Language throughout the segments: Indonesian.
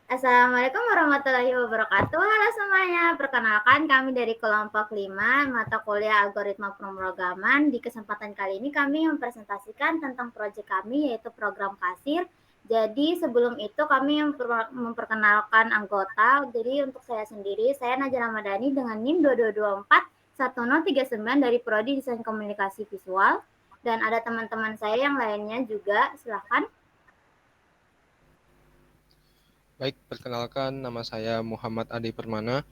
Assalamualaikum warahmatullahi wabarakatuh. Halo semuanya, perkenalkan kami dari kelompok 5 mata kuliah algoritma pemrograman. Di kesempatan kali ini kami mempresentasikan tentang proyek kami yaitu program kasir. Jadi sebelum itu kami memperkenalkan anggota. Jadi untuk saya sendiri, saya Najwa Ramadhani dengan NIM 2224 1039 dari Prodi Desain Komunikasi Visual. Dan ada teman-teman saya yang lainnya juga, silahkan. Baik, perkenalkan nama saya Muhammad Adi Permana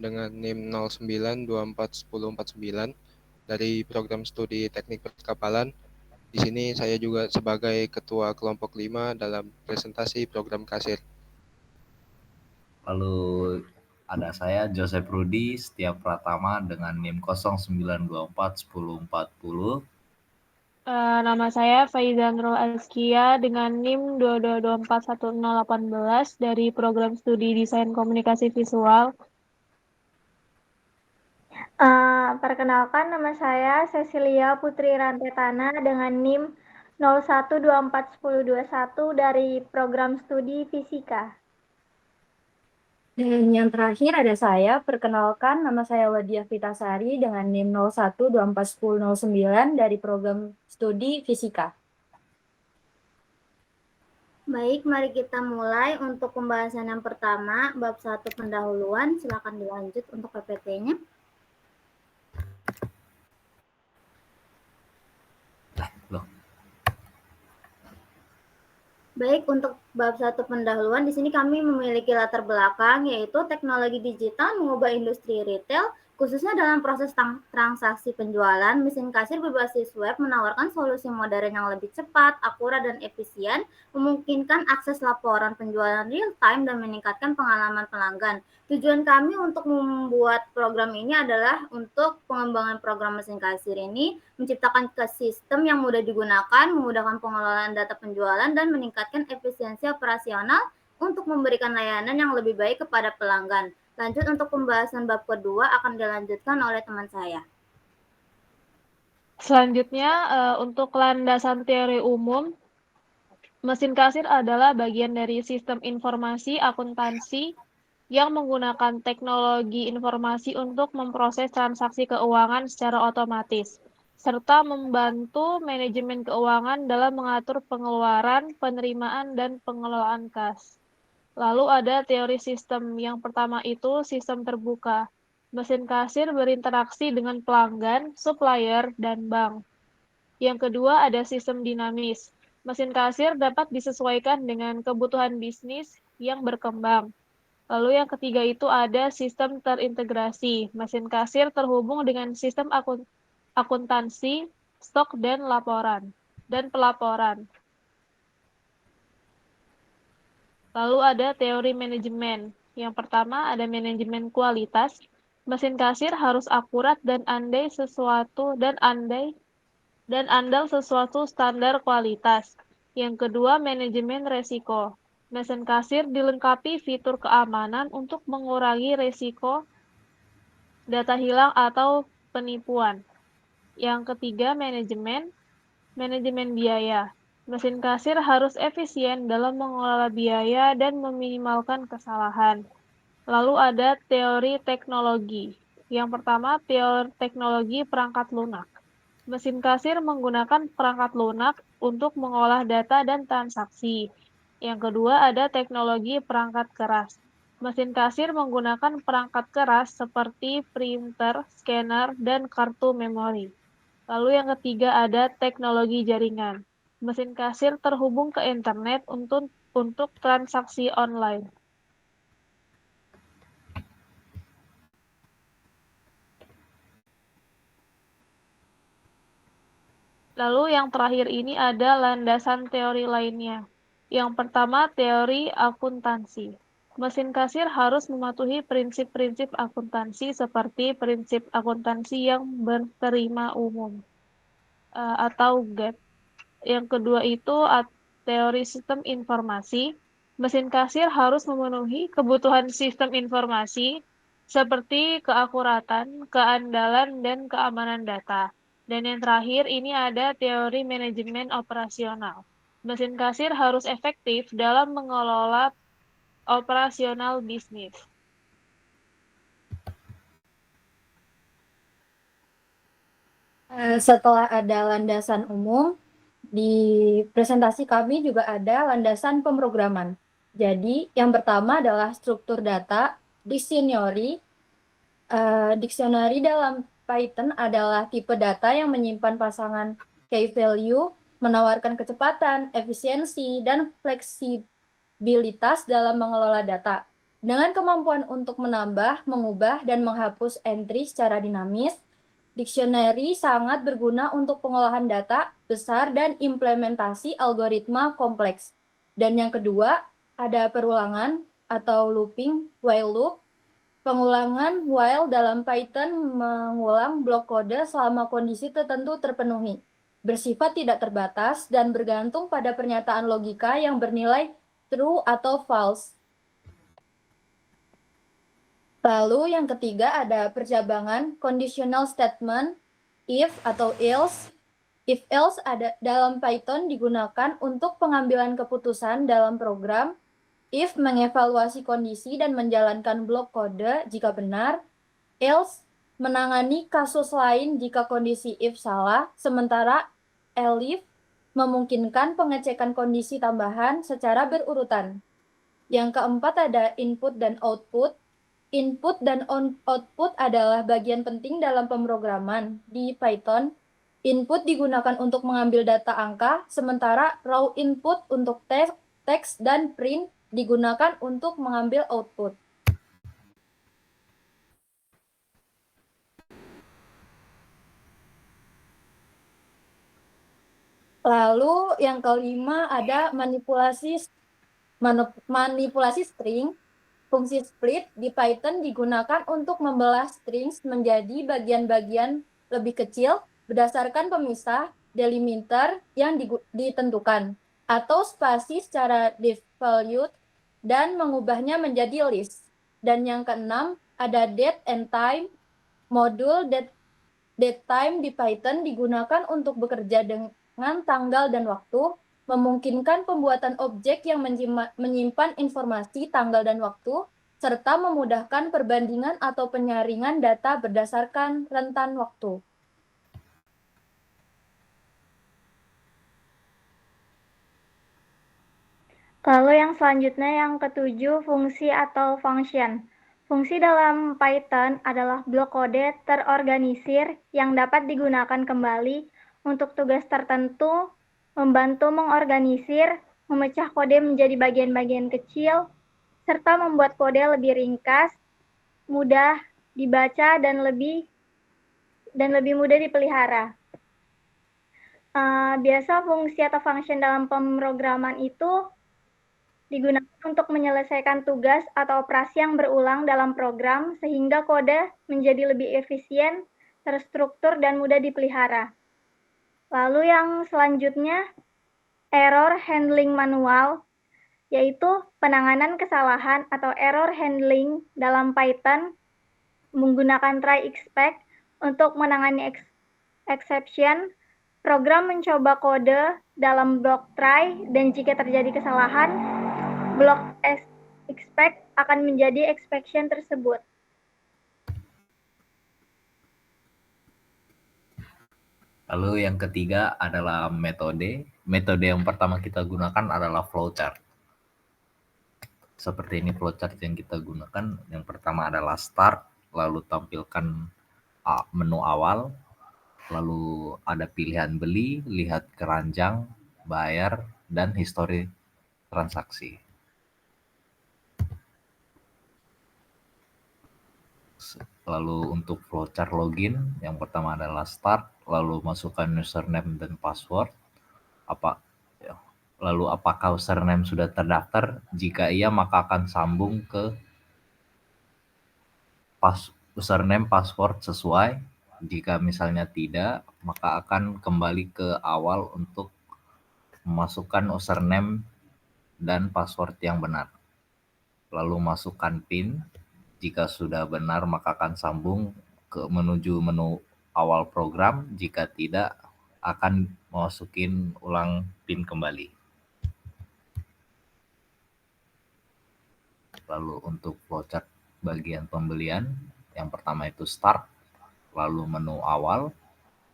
dengan NIM 09241049 dari program studi Teknik Perkapalan. Di sini saya juga sebagai ketua kelompok 5 dalam presentasi program kasir. Lalu ada saya Joseph Rudi Setia Pratama dengan NIM 09241040. Nama saya Faiza Nurul Azkia dengan NIM 22241018 dari program studi Desain Komunikasi Visual. Perkenalkan nama saya Cecilia Putri Rantetana dengan NIM 01241021 dari program studi Fisika. Dan yang terakhir ada saya, perkenalkan nama saya Wadiah Vitasari dengan NIM 01241009 dari program studi Fisika. Baik, mari kita mulai untuk pembahasan yang pertama, bab 1 pendahuluan. Silakan dilanjut untuk PPT-nya. Baik, untuk bab 1 pendahuluan, di sini kami memiliki latar belakang, yaitu teknologi digital mengubah industri retail, khususnya dalam proses transaksi penjualan. Mesin kasir berbasis web menawarkan solusi modern yang lebih cepat, akurat, dan efisien, memungkinkan akses laporan penjualan real-time dan meningkatkan pengalaman pelanggan. Tujuan kami untuk membuat program ini adalah untuk pengembangan program mesin kasir ini menciptakan sistem yang mudah digunakan, memudahkan pengelolaan data penjualan, dan meningkatkan efisiensi operasional untuk memberikan layanan yang lebih baik kepada pelanggan. Lanjut untuk pembahasan bab kedua akan dilanjutkan oleh teman saya. Selanjutnya, untuk landasan teori umum, mesin kasir adalah bagian dari sistem informasi akuntansi yang menggunakan teknologi informasi untuk memproses transaksi keuangan secara otomatis, serta membantu manajemen keuangan dalam mengatur pengeluaran, penerimaan, dan pengelolaan kas. Lalu ada teori sistem. Yang pertama itu sistem terbuka. Mesin kasir berinteraksi dengan pelanggan, supplier, dan bank. Yang kedua ada sistem dinamis. Mesin kasir dapat disesuaikan dengan kebutuhan bisnis yang berkembang. Lalu yang ketiga itu ada sistem terintegrasi. Mesin kasir terhubung dengan sistem akuntansi, stok dan pelaporan. Lalu ada teori manajemen. Yang pertama ada manajemen kualitas. Mesin kasir harus akurat dan andal sesuatu standar kualitas. Yang kedua manajemen resiko. Mesin kasir dilengkapi fitur keamanan untuk mengurangi resiko data hilang atau penipuan. Yang ketiga manajemen biaya. Mesin kasir harus efisien dalam mengelola biaya dan meminimalkan kesalahan. Lalu ada teori teknologi. Yang pertama, teori teknologi perangkat lunak. Mesin kasir menggunakan perangkat lunak untuk mengolah data dan transaksi. Yang kedua ada teknologi perangkat keras. Mesin kasir menggunakan perangkat keras seperti printer, scanner, dan kartu memori. Lalu yang ketiga ada teknologi jaringan. Mesin kasir terhubung ke internet untuk transaksi online. Lalu yang terakhir ini ada landasan teori lainnya. Yang pertama teori akuntansi. Mesin kasir harus mematuhi prinsip-prinsip akuntansi seperti prinsip akuntansi yang berterima umum atau GAAP. Yang kedua itu teori sistem informasi. Mesin kasir harus memenuhi kebutuhan sistem informasi seperti keakuratan, keandalan, dan keamanan data. Dan yang terakhir ini ada teori manajemen operasional. Mesin kasir harus efektif dalam mengelola operasional bisnis. Setelah ada landasan umum, di presentasi kami juga ada landasan pemrograman. Jadi, yang pertama adalah struktur data, dictionary. Dictionary dalam Python adalah tipe data yang menyimpan pasangan key value, menawarkan kecepatan, efisiensi, dan fleksibilitas dalam mengelola data. Dengan kemampuan untuk menambah, mengubah, dan menghapus entry secara dinamis, dictionary sangat berguna untuk pengolahan data besar dan implementasi algoritma kompleks. Dan yang kedua, ada perulangan atau looping while loop. Pengulangan while dalam Python mengulang blok kode selama kondisi tertentu terpenuhi, bersifat tidak terbatas dan bergantung pada pernyataan logika yang bernilai true atau false. Lalu yang ketiga ada percabangan conditional statement, if atau else. If else ada dalam Python digunakan untuk pengambilan keputusan dalam program. If mengevaluasi kondisi dan menjalankan blok kode jika benar. Else menangani kasus lain jika kondisi if salah. Sementara elif memungkinkan pengecekan kondisi tambahan secara berurutan. Yang keempat ada input dan output. Input dan output adalah bagian penting dalam pemrograman di Python. Input digunakan untuk mengambil data angka, sementara raw input untuk teks dan print digunakan untuk mengambil output. Lalu yang kelima ada manipulasi string. Fungsi split di Python digunakan untuk membelah strings menjadi bagian-bagian lebih kecil berdasarkan pemisah delimiter yang ditentukan, atau spasi secara devalued dan mengubahnya menjadi list. Dan yang keenam ada date and time. Modul datetime di Python digunakan untuk bekerja dengan tanggal dan waktu, memungkinkan pembuatan objek yang menyimpan informasi tanggal dan waktu, serta memudahkan perbandingan atau penyaringan data berdasarkan rentan waktu. Lalu yang selanjutnya yang ketujuh, fungsi atau function. Fungsi dalam Python adalah blok kode terorganisir yang dapat digunakan kembali untuk tugas tertentu, membantu mengorganisir, memecah kode menjadi bagian-bagian kecil, serta membuat kode lebih ringkas, mudah dibaca, dan lebih mudah dipelihara. Biasa fungsi atau function dalam pemrograman itu digunakan untuk menyelesaikan tugas atau operasi yang berulang dalam program sehingga kode menjadi lebih efisien, terstruktur, dan mudah dipelihara. Lalu yang selanjutnya, error handling manual, yaitu penanganan kesalahan atau error handling dalam Python menggunakan try expect untuk menangani exception. Program mencoba kode dalam blok try, dan jika terjadi kesalahan, blok expect akan menjadi exception tersebut. Lalu yang ketiga adalah metode. Metode yang pertama kita gunakan adalah flowchart. Seperti ini flowchart yang kita gunakan. Yang pertama adalah start, lalu tampilkan menu awal, lalu ada pilihan beli, lihat keranjang, bayar, dan histori transaksi. Lalu untuk flowchart login, yang pertama adalah start, lalu masukkan username dan password. Lalu apakah username sudah terdaftar? Jika iya, maka akan sambung ke username password sesuai. Jika misalnya tidak, maka akan kembali ke awal untuk memasukkan username dan password yang benar. Lalu masukkan PIN. Jika sudah benar, maka akan sambung menuju menu awal program. Jika tidak, akan masukin ulang PIN kembali. Lalu untuk flowchart bagian pembelian, yang pertama itu start, lalu menu awal,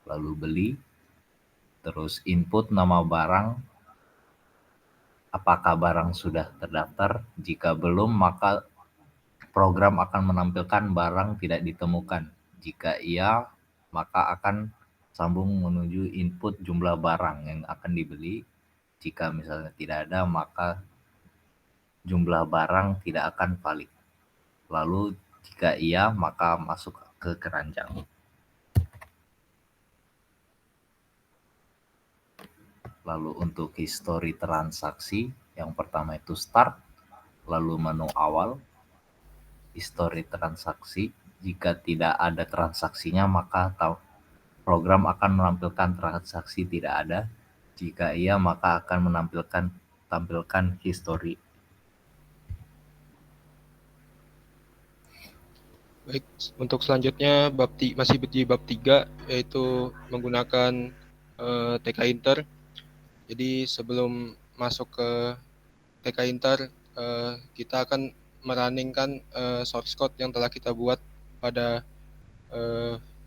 lalu beli, terus input nama barang, apakah barang sudah terdaftar, jika belum maka program akan menampilkan barang tidak ditemukan. Jika iya, maka akan sambung menuju input jumlah barang yang akan dibeli. Jika misalnya tidak ada, maka jumlah barang tidak akan valid. Lalu jika iya, maka masuk ke keranjang. Lalu untuk history transaksi, yang pertama itu start, lalu menu awal, history transaksi. Jika tidak ada transaksinya, maka program akan menampilkan transaksi tidak ada. Jika iya, maka akan tampilkan history. Baik, untuk selanjutnya masih di bab 3, yaitu menggunakan TK Inter. Jadi sebelum masuk ke TK Inter, kita akan merunningkan source code yang telah kita buat pada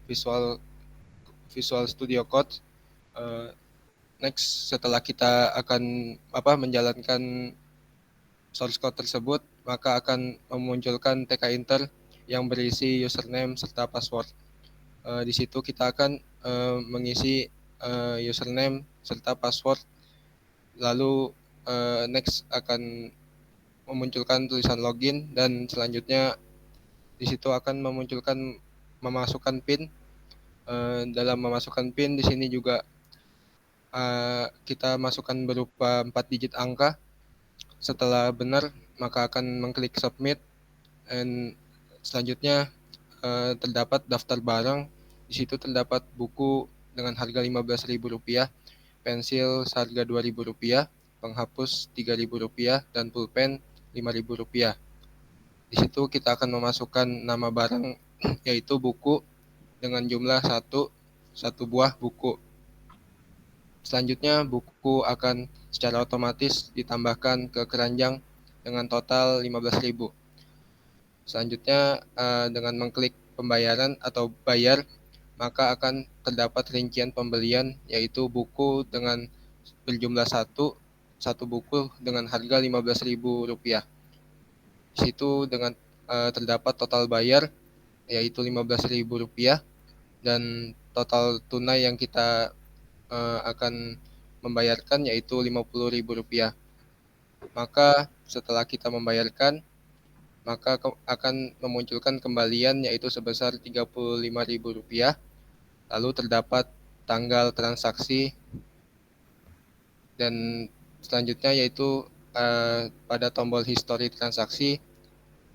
Visual Studio Code. Next, setelah kita akan menjalankan source code tersebut, maka akan memunculkan TK Inter yang berisi username serta password. Di situ kita akan mengisi username serta password. Lalu next akan memunculkan tulisan login, dan selanjutnya di situ akan memasukkan PIN. Dalam memasukkan PIN di sini juga kita masukkan berupa 4 digit angka. Setelah benar, maka akan mengklik submit, dan selanjutnya terdapat daftar barang. Di situ terdapat buku dengan harga Rp15.000, pensil seharga Rp2.000, penghapus Rp3.000, dan pulpen Rp5.000. Di situ kita akan memasukkan nama barang, yaitu buku, dengan jumlah satu buah buku. Selanjutnya buku akan secara otomatis ditambahkan ke keranjang dengan total Rp15.000. Selanjutnya dengan mengklik pembayaran atau bayar, maka akan terdapat rincian pembelian, yaitu buku dengan berjumlah satu buku dengan harga Rp15.000. Di situ dengan terdapat total bayar, yaitu Rp15.000, dan total tunai yang kita akan membayarkan yaitu Rp50.000. Maka setelah kita membayarkan, maka akan memunculkan kembalian yaitu sebesar Rp35.000. Lalu terdapat tanggal transaksi, dan selanjutnya yaitu pada tombol history transaksi,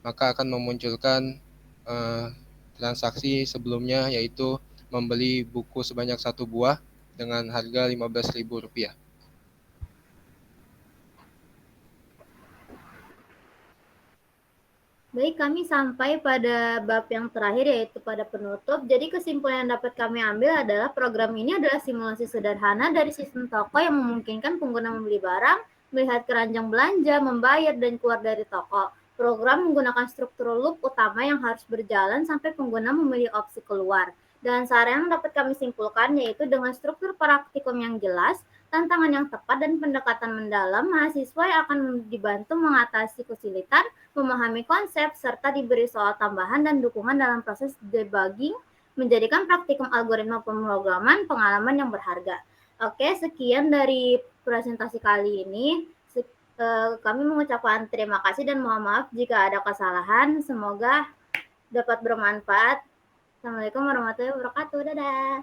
maka akan memunculkan transaksi sebelumnya, yaitu membeli buku sebanyak 1 buah dengan harga Rp15.000. Baik, kami sampai pada bab yang terakhir, yaitu pada penutup. Jadi kesimpulan yang dapat kami ambil adalah program ini adalah simulasi sederhana dari sistem toko yang memungkinkan pengguna membeli barang, melihat keranjang belanja, membayar, dan keluar dari toko. Program menggunakan struktur loop utama yang harus berjalan sampai pengguna memilih opsi keluar. Dan saran yang dapat kami simpulkan yaitu dengan struktur praktikum yang jelas, tantangan yang tepat, dan pendekatan mendalam, mahasiswa yang akan dibantu mengatasi kesulitan, memahami konsep, serta diberi soal tambahan dan dukungan dalam proses debugging, menjadikan praktikum algoritma pemrograman pengalaman yang berharga. Oke, sekian dari presentasi kali ini. Kami mengucapkan terima kasih dan mohon maaf jika ada kesalahan. Semoga dapat bermanfaat. Assalamualaikum warahmatullahi wabarakatuh. Dadah.